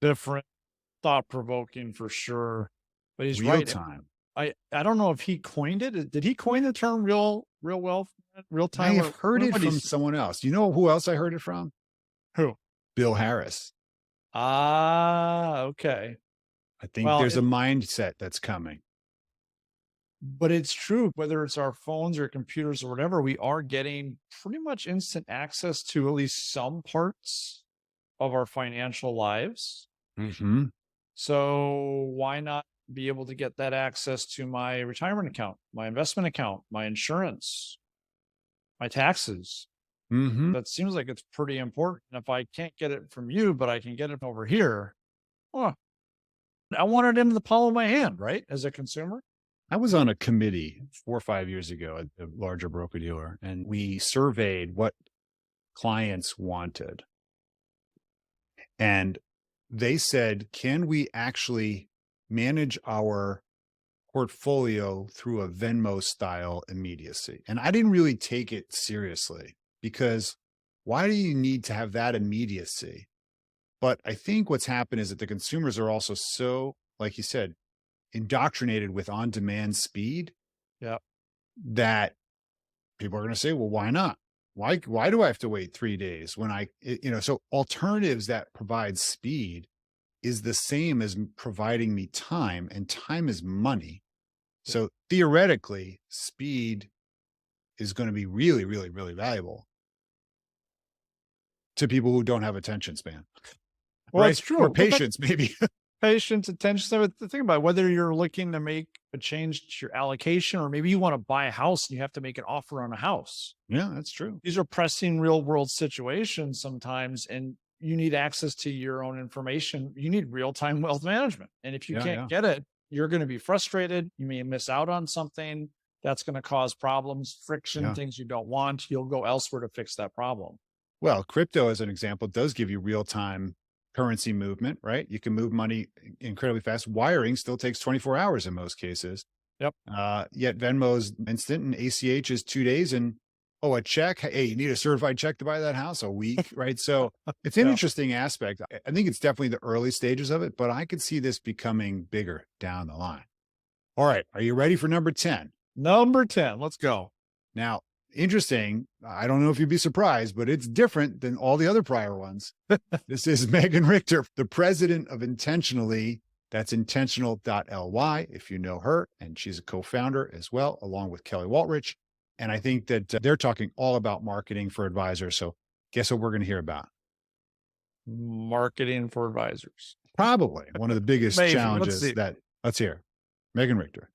Thought-provoking for sure. But he's real right. Time. I don't know if he coined it. Did he coin the term real wealth, real time? I have heard it from someone else. You know who else I heard it from? Who? Bill Harris. Okay. I think there's a mindset that's coming. But it's true, whether it's our phones or computers or whatever, we are getting pretty much instant access to at least some parts of our financial lives. Mm-hmm. So why not be able to get that access to my retirement account, my investment account, my insurance, my taxes? Mm-hmm. That seems like it's pretty important. If I can't get it from you, but I can get it over here, I want it in the palm of my hand, right? As a consumer. I was on a committee 4 or 5 years ago at a larger broker dealer, and we surveyed what clients wanted. And they said, can we actually manage our portfolio through a Venmo style immediacy? And I didn't really take it seriously, because why do you need to have that immediacy? But I think what's happened is that the consumers are also so, like you said, indoctrinated with on-demand speed. Yeah. That people are going to say, well, why not? Why do I have to wait 3 days when so alternatives that provide speed is the same as providing me time, and time is money. So theoretically, speed is going to be really, really, really valuable to people who don't have attention span. Well, right? that's true. Or patience, maybe. Patience, attention. So the thing about whether you're looking to make a change to your allocation, or maybe you want to buy a house and you have to make an offer on a house. Yeah, that's true. These are pressing real world situations sometimes, and you need access to your own information. You need real-time wealth management. And if you can't get it, you're going to be frustrated. You may miss out on something that's going to cause problems, friction, things you don't want. You'll go elsewhere to fix that problem. Well, crypto, as an example, does give you real-time currency movement, right? You can move money incredibly fast. Wiring still takes 24 hours in most cases. Yep. Yet Venmo's instant, and ACH is 2 days. And a check. Hey, you need a certified check to buy that house? A week, right? So it's an interesting aspect. I think it's definitely the early stages of it, but I could see this becoming bigger down the line. All right. Are you ready for number 10? Number 10. Let's go. Now, interesting. I don't know if you'd be surprised, but it's different than all the other prior ones. This is Megan Richter, the president of Intentionally. That's intentional.ly, if you know her. And she's a co-founder as well, along with Kelly Waltrich. And I think that they're talking all about marketing for advisors. So guess what we're going to hear about? Marketing for advisors. Probably one of the biggest challenges let's hear. Megan Richter.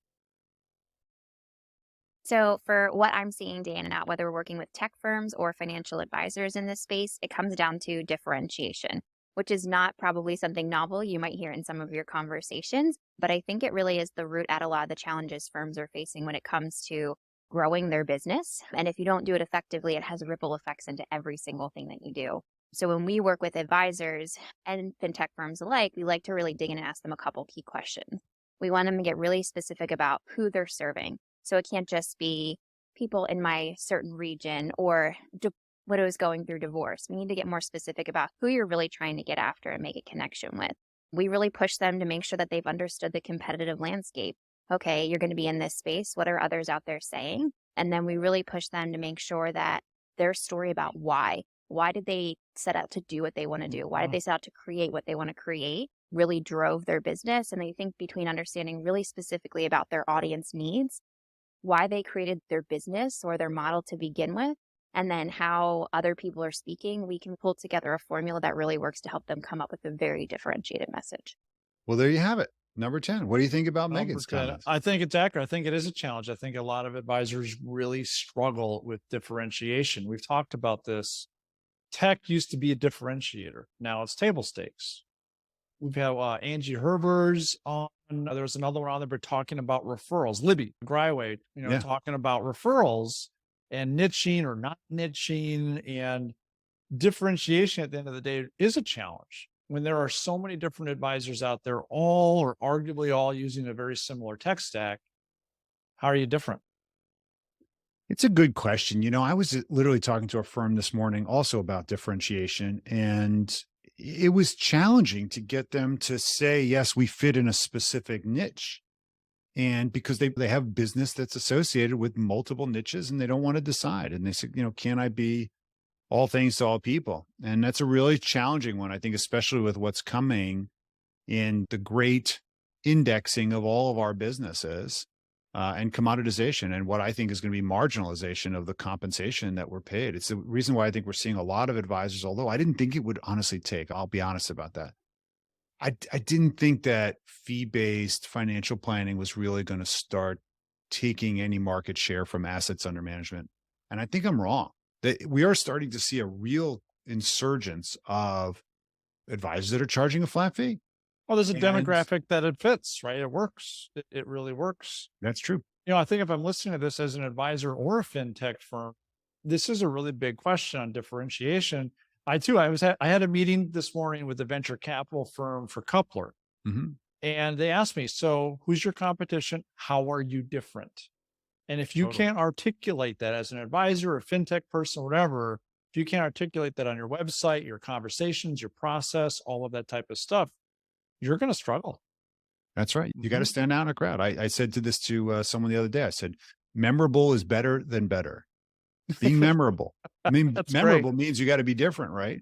So for what I'm seeing day in and out, whether we're working with tech firms or financial advisors in this space, it comes down to differentiation, which is not probably something novel you might hear in some of your conversations, but I think it really is the root at a lot of the challenges firms are facing when it comes to growing their business. And if you don't do it effectively, it has ripple effects into every single thing that you do. So when we work with advisors and fintech firms alike, we like to really dig in and ask them a couple key questions. We want them to get really specific about who they're serving. So it can't just be people in my certain region or widows going through divorce. We need to get more specific about who you're really trying to get after and make a connection with. We really push them to make sure that they've understood the competitive landscape. Okay, you're going to be in this space. What are others out there saying? And then we really push them to make sure that their story about why did they set out to do what they want to do? Why did they set out to create what they want to create? Really drove their business. And I think between understanding really specifically about their audience needs, why they created their business or their model to begin with, and then how other people are speaking, we can pull together a formula that really works to help them come up with a very differentiated message. Well, there you have it. Number 10. What do you think about Megan's comments? I think it's accurate. I think it is a challenge. I think a lot of advisors really struggle with differentiation. We've talked about this. Tech used to be a differentiator. Now it's table stakes. We've had Angie Herbers on. There was another one on there, but talking about referrals. Libby Gryway, talking about referrals and niching or not niching, and differentiation at the end of the day is a challenge. When there are so many different advisors out there, all or arguably all using a very similar tech stack, how are you different? It's a good question. I was literally talking to a firm this morning also about differentiation, and it was challenging to get them to say, yes, we fit in a specific niche. And because they have business that's associated with multiple niches and they don't want to decide. And they said, can I be all things to all people? And that's a really challenging one, I think, especially with what's coming in the great indexing of all of our businesses and commoditization, and what I think is going to be marginalization of the compensation that we're paid. It's the reason why I think we're seeing a lot of advisors, although I didn't think it would honestly take, I'll be honest about that. I didn't think that fee-based financial planning was really going to start taking any market share from assets under management. And I think I'm wrong. That we are starting to see a real insurgence of advisors that are charging a flat fee. Well, there's a demographic that it fits, right? It works. It really works. That's true. I think if I'm listening to this as an advisor or a fintech firm, this is a really big question on differentiation. I had a meeting this morning with a venture capital firm for Coupler. Mm-hmm. And they asked me, so who's your competition? How are you different? And if you can't articulate that as an advisor, a fintech person, whatever, if you can't articulate that on your website, your conversations, your process, all of that type of stuff, you're going to struggle. That's right. You got to stand out in a crowd. I said to this to someone the other day. I said, memorable is better than better. Being memorable. I mean, memorable means you got to be different, right?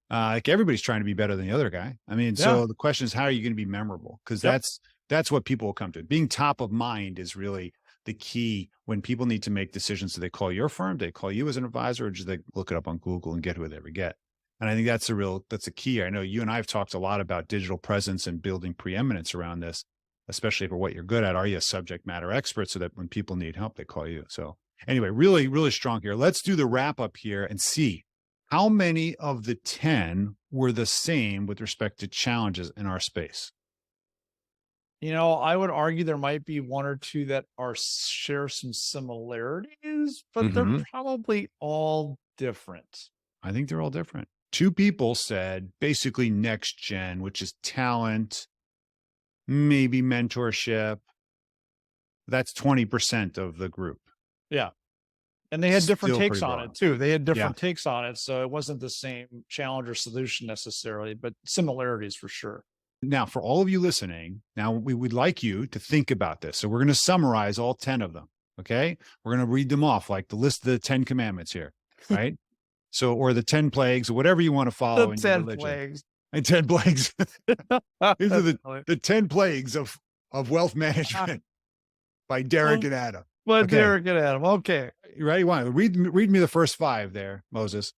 Like everybody's trying to be better than the other guy. I mean, so the question is, how are you going to be memorable? Because that's what people will come to. Being top of mind is really the key when people need to make decisions. Do they call your firm? Do they call you as an advisor, or just they look it up on Google and get who they ever get? And I think that's a key. I know you and I have talked a lot about digital presence and building preeminence around this, especially for what you're good at. Are you a subject matter expert so that when people need help, they call you? So anyway, really, really strong here. Let's do the wrap up here and see how many of the 10 were the same with respect to challenges in our space. I would argue there might be one or two that share some similarities, but they're probably all different. I think they're all different. 2 people said basically next gen, which is talent, maybe mentorship. That's 20% of the group. Yeah. And they had different takes on broad. it too. They had different takes on it. So it wasn't the same challenge or solution necessarily, but similarities for sure. Now, for all of you listening, now we would like you to think about this. So we're going to summarize all 10 of them. Okay. We're going to read them off like the list of the 10 commandments here. Right. So, or the 10 plagues, or whatever you want to follow in your religion. Plagues. And 10 plagues. These are the 10 plagues of wealth management by Derek and Adam. But Derek and Adam. Okay. You ready? Read me the first 5 there, Moses.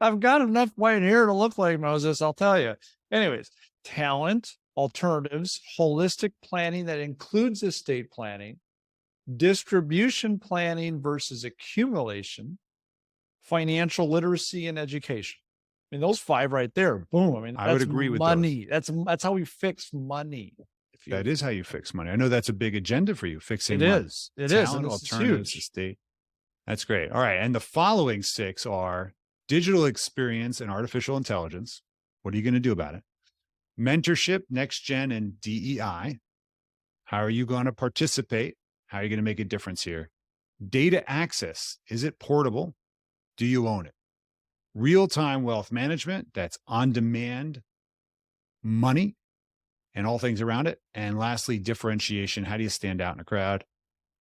I've got enough white hair to look like Moses, I'll tell you. Anyways, talent, alternatives, holistic planning that includes estate planning, distribution planning versus accumulation, financial literacy, and education. I mean, those 5 right there, boom. I mean, I would agree with money. That's how we fix money. That is how you fix money. I know that's a big agenda for you, fixing money. It is. And alternatives, estate. That's great. All right. And the following 6 are digital experience and artificial intelligence. What are you going to do about it? Mentorship, next gen, and DEI. How are you going to participate? How are you going to make a difference here? Data access. Is it portable? Do you own it? Real-time wealth management. That's on-demand money and all things around it. And lastly, differentiation. How do you stand out in a crowd?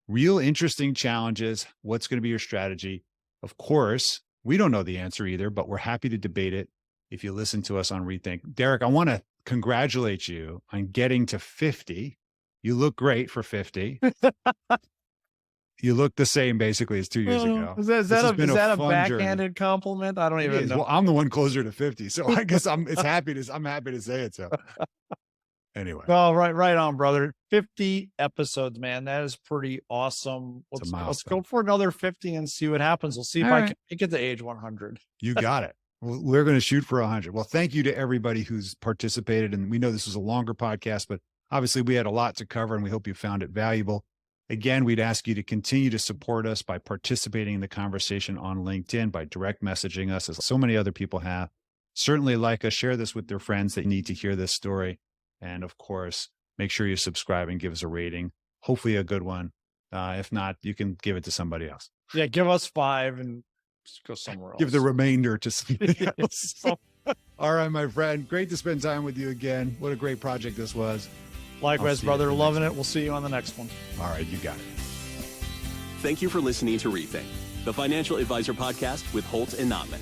Real interesting challenges. What's going to be your strategy? Of course, we don't know the answer either, but we're happy to debate it if you listen to us on Rethink. Derek, I want to congratulate you on getting to 50. You look great for 50. You look the same basically as 2 years ago. Is that a backhanded compliment? I don't even know. Well, I'm the one closer to 50, so I guess I'm happy to say it. So anyway. Oh, right on, brother. 50 episodes, man. That is pretty awesome. Let's go for another 50 and see what happens. We'll see if I can make it to age 100. You got it. We're going to shoot for 100. Well, thank you to everybody who's participated. And we know this was a longer podcast, but obviously we had a lot to cover and we hope you found it valuable. Again, we'd ask you to continue to support us by participating in the conversation on LinkedIn, by direct messaging us, as so many other people have. Certainly like us, share this with their friends that need to hear this story. And of course, make sure you subscribe and give us a rating, hopefully a good one. If not, you can give it to somebody else. Yeah, give us 5 and just go somewhere else. Give the remainder to somebody else. All right, my friend. Great to spend time with you again. What a great project this was. Likewise, brother. Loving it. We'll see you on the next one. All right, you got it. Thank you for listening to Rethink, the Financial Advisor Podcast with Holt and Notman.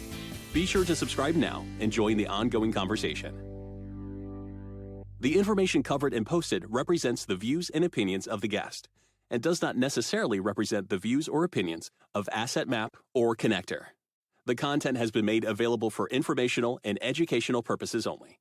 Be sure to subscribe now and join the ongoing conversation. The information covered and posted represents the views and opinions of the guest and does not necessarily represent the views or opinions of Asset Map or Connector. The content has been made available for informational and educational purposes only.